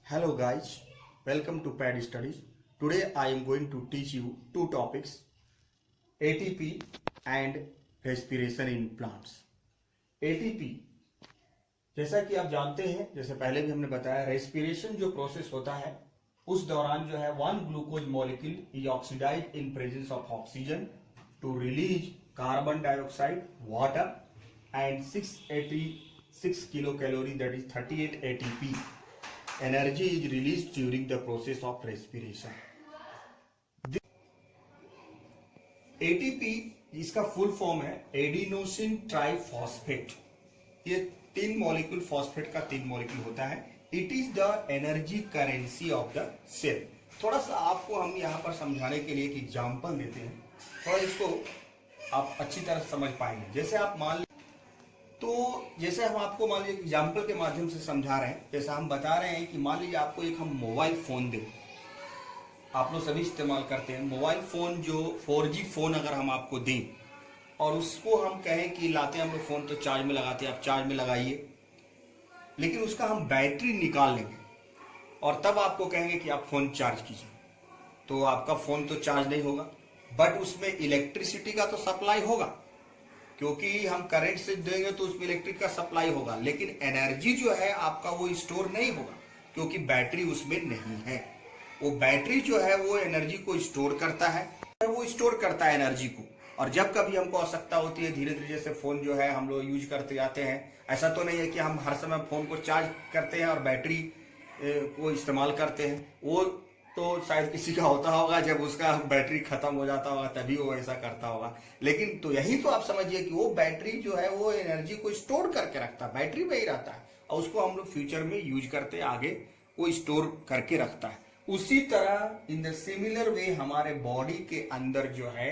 Hello guys, welcome to PAD Studies. Today I am going to teach you two topics, ATP and respiration in plants. ATP जैसा कि आप जानते हैं, जैसे पहले भी हमने बताया, रेस्पिरेशन जो प्रोसेस होता है उस दौरान जो है one glucose molecule is oxidize in presence of oxygen to release carbon dioxide water and 686 kilo calorie that is 38 ATP energy is released during the process of respiration. ATP इसका full form है adenosine triphosphate. ये तीन molecule phosphate का तीन molecule होता है। It is the energy currency of the cell. थोड़ा सा आपको हम यहाँ पर समझाने के लिए एक एग्जाम्पल देते हैं, थोड़ा इसको आप अच्छी तरह समझ पाएंगे। जैसे आप मान तो जैसे हम आपको मान लीजिए एग्जाम्पल के माध्यम से समझा रहे हैं, जैसा हम बता रहे हैं कि मान लीजिए आपको एक हम मोबाइल फोन दें, आप लोग सभी इस्तेमाल करते हैं मोबाइल फोन, जो 4G फोन अगर हम आपको दें और उसको हम कहें कि लाते हैं हम लोग फोन तो चार्ज में लगाते हैं, आप चार्ज में लगाइए, लेकिन उसका हम बैटरी निकाल लेंगे और तब आपको कहेंगे कि आप फोन चार्ज कीजिए, तो आपका फोन तो चार्ज नहीं होगा। बट उसमें इलेक्ट्रिसिटी का तो सप्लाई होगा, क्योंकि हम करंट से देंगे तो उसमें इलेक्ट्रिक का सप्लाई होगा, लेकिन एनर्जी जो है आपका वो स्टोर नहीं होगा क्योंकि बैटरी उसमें नहीं है। वो बैटरी जो है वो एनर्जी को स्टोर करता है, वो स्टोर करता है एनर्जी को, और जब कभी हमको आवश्यकता होती है धीरे धीरे, जैसे फोन जो है हम लोग यूज करते जाते हैं, ऐसा तो नहीं है कि हम हर समय फोन को चार्ज करते हैं और बैटरी को इस्तेमाल करते हैं। वो तो शायद किसी का होता होगा, जब उसका बैटरी खत्म हो जाता होगा तभी वो ऐसा करता होगा। लेकिन तो यही तो आप समझिए कि वो बैटरी जो है वो एनर्जी को स्टोर करके रखता है, बैटरी में ही रहता है और उसको हम लोग फ्यूचर में यूज करते हैं, आगे वो स्टोर करके रखता है। उसी तरह इन द सिमिलर वे हमारे बॉडी के अंदर जो है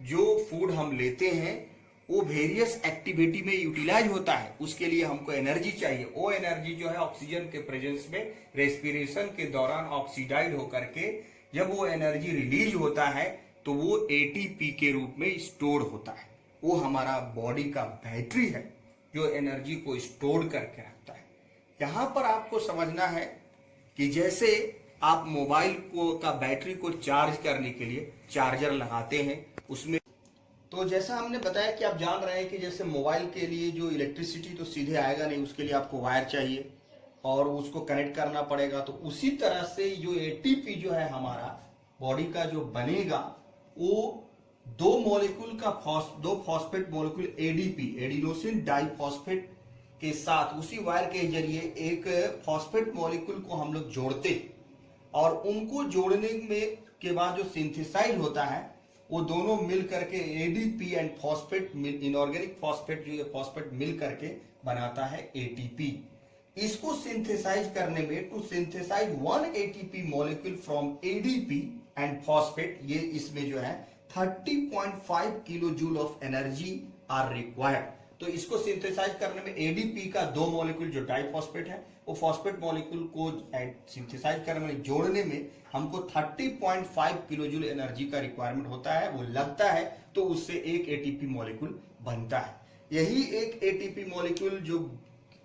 जो फूड हम लेते हैं वो वेरियस एक्टिविटी में यूटिलाइज होता है, उसके लिए हमको एनर्जी चाहिए। वो एनर्जी जो है ऑक्सीजन के प्रेजेंस में रेस्पिरेशन के दौरान ऑक्सीडाइज होकर के जब वो एनर्जी रिलीज होता है तो वो एटीपी के रूप में स्टोर होता है। वो हमारा बॉडी का बैटरी है जो एनर्जी को स्टोर करके रखता है। यहां पर आपको समझना है कि जैसे आप मोबाइल को का बैटरी को चार्ज करने के लिए चार्जर लगाते हैं, उसमें तो जैसा हमने बताया कि आप जान रहे हैं कि जैसे मोबाइल के लिए जो इलेक्ट्रिसिटी तो सीधे आएगा नहीं, उसके लिए आपको वायर चाहिए और उसको कनेक्ट करना पड़ेगा। तो उसी तरह से जो एटीपी जो है हमारा बॉडी का जो बनेगा वो दो phosphate molecule ADP adenosine diphosphate के साथ उसी वायर के जरिए एक फॉस्फेट मॉलिक्यूल को हम लोग जोड़ते हैं और उनको जोड़ने में के बाद जो सिंथेसाइज होता है वो दोनों मिल करके ADP and phosphate inorganic phosphate जो फॉस्फेट मिल करके बनाता है एटीपी। इसको सिंथेसाइज करने में to synthesize 1 ATP molecule from ADP and phosphate, ये इसमें जो है 30.5 kilo joule of energy are required. तो इसको सिंथेसाइज करने में एडीपी का दो मॉलिक्यूल जो डाइफॉस्फेट है वो फॉस्फेट मॉलिक्यूल को सिंथेसाइज करने में जोड़ने में हमको 30.5 किलो जूल एनर्जी का रिक्वायरमेंट होता है, वो लगता है, तो उससे एक एटीपी मॉलिक्यूल बनता है। यही एक एटीपी मॉलिक्यूल जो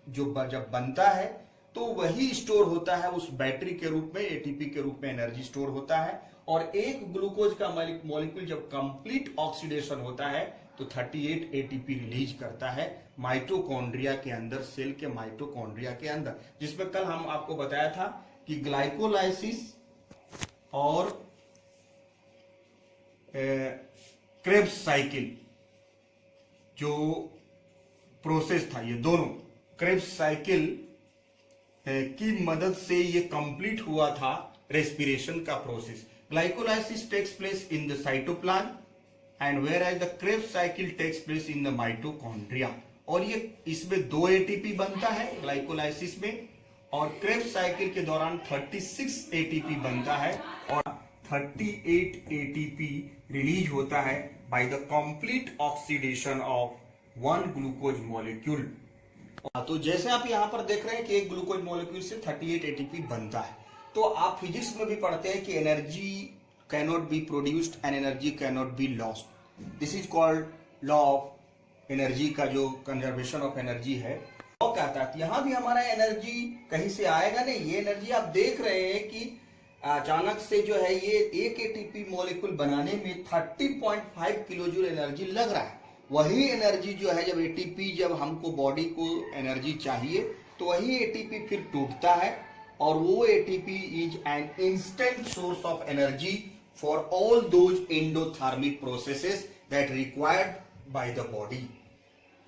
जब बनता है तो वही स्टोर होता है उस बैटरी के रूप में, एटीपी के रूप में एनर्जी स्टोर होता है। और एक ग्लूकोज का मॉलिक्यूल जब कंप्लीट ऑक्सीडेशन होता है तो 38 एटीपी रिलीज करता है माइटोकॉन्ड्रिया के अंदर, सेल के माइटोकॉन्ड्रिया के अंदर, जिसमें कल हम आपको बताया था कि ग्लाइकोलाइसिस और क्रेब्स साइकिल जो प्रोसेस था, ये दोनों क्रेब्स साइकिल की मदद से ये कंप्लीट हुआ था रेस्पिरेशन का process. Glycolysis takes place in the cytoplasm and whereas the Krebs cycle takes place in the mitochondria। और ये इसमें 2 एटीपी बनता है ग्लाइकोलाइसिस में, और क्रेब्स साइकिल के दौरान 36 एटीपी बनता है और 38 एटीपी रिलीज होता है by the complete oxidation of 1 glucose molecule. तो जैसे आप यहाँ पर देख रहे हैं कि एक ग्लूकोज मॉलिक्यूल से 38 एटीपी बनता है। तो आप फिजिक्स में भी पढ़ते हैं कि energy cannot be produced and energy cannot be lost. This is called law of energy का जो कंजर्वेशन ऑफ एनर्जी है। कहता है। यहाँ भी हमारा एनर्जी कहीं से आएगा नहीं, ये एनर्जी आप देख रहे हैं कि अचानक से जो है ये एक एटीपी मॉलिक्यूल बनाने में 30.5 किलो जूल एनर्जी लग रहा है। वही एनर्जी जो है जब एटीपी, जब हमको बॉडी को एनर्जी चाहिए तो वही एटीपी फिर टूटता है और वो ATP is an instant source of energy for all those endothermic processes that required by the body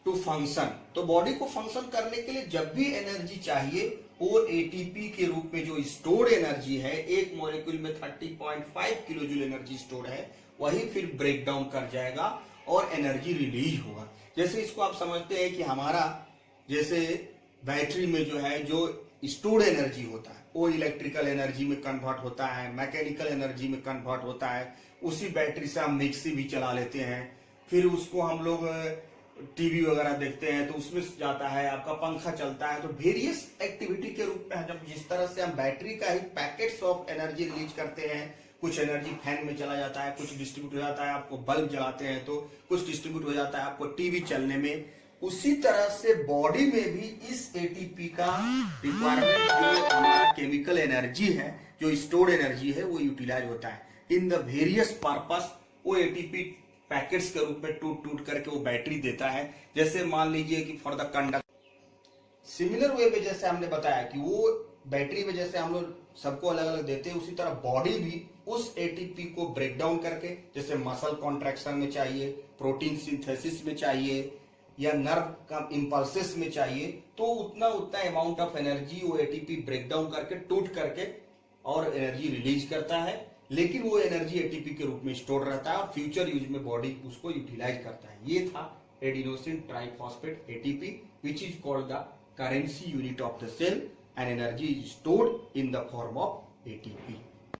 to function. तो बॉडी को फंक्शन करने के लिए जब भी एनर्जी चाहिए वो एटीपी के रूप में जो स्टोर्ड एनर्जी है, एक मॉलिक्यूल में 30.5 किलो जूल एनर्जी स्टोर्ड है, वही फिर ब्रेक डाउन कर जाएगा और एनर्जी रिलीज होगा। जैसे इसको आप समझते हैं कि हमारा जैसे बैटरी में जो है जो स्टोर्ड एनर्जी होता है वो इलेक्ट्रिकल एनर्जी में कन्वर्ट होता है, मैकेनिकल एनर्जी में कन्वर्ट होता है। उसी बैटरी से हम मिक्सी भी चला लेते हैं, फिर उसको हम लोग टीवी वगैरह देखते हैं तो उसमें जाता है, आपका पंखा चलता है। तो वेरियस एक्टिविटी के रूप में जब जिस तरह से हम बैटरी का ही पैकेट्स ऑफ एनर्जी रिलीज करते हैं, कुछ एनर्जी फैन में चला जाता है, कुछ डिस्ट्रीब्यूट हो जाता है, आपको बल्ब जलाते हैं तो कुछ डिस्ट्रीब्यूट हो जाता है आपको टीवी चलने में। उसी तरह से बॉडी में भी इस एटीपी का रिक्वायरमेंट, जो हमारा केमिकल एनर्जी है, जो स्टोर्ड एनर्जी है, वो यूटिलाइज होता है इन द वेरियस पर्पस। वो एटीपी पैकेट्स के रूप में टूट टूट करके वो बैटरी देता है। जैसे मान लीजिए कि for the conduct, similar way पे जैसे हमने बताया कि वो बैटरी में जैसे हम लोग सबको अलग अलग देते हैं, उसी तरह बॉडी भी उस एटीपी को ब्रेक डाउन करके, जैसे मसल कॉन्ट्रैक्शन में चाहिए, प्रोटीन सिंथेसिस में चाहिए या नर्व का इंपल्सेस में चाहिए, तो उतना अमाउंट ऑफ एनर्जी वो एटीपी ब्रेक डाउन करके टूट करके और एनर्जी रिलीज करता है। लेकिन वो एनर्जी एटीपी के रूप में स्टोर रहता है और फ्यूचर यूज में बॉडी उसको यूटिलाइज करता है। ये था adenosine triphosphate ATP, which is called the currency unit of the cell, and energy is stored in the form of ATP.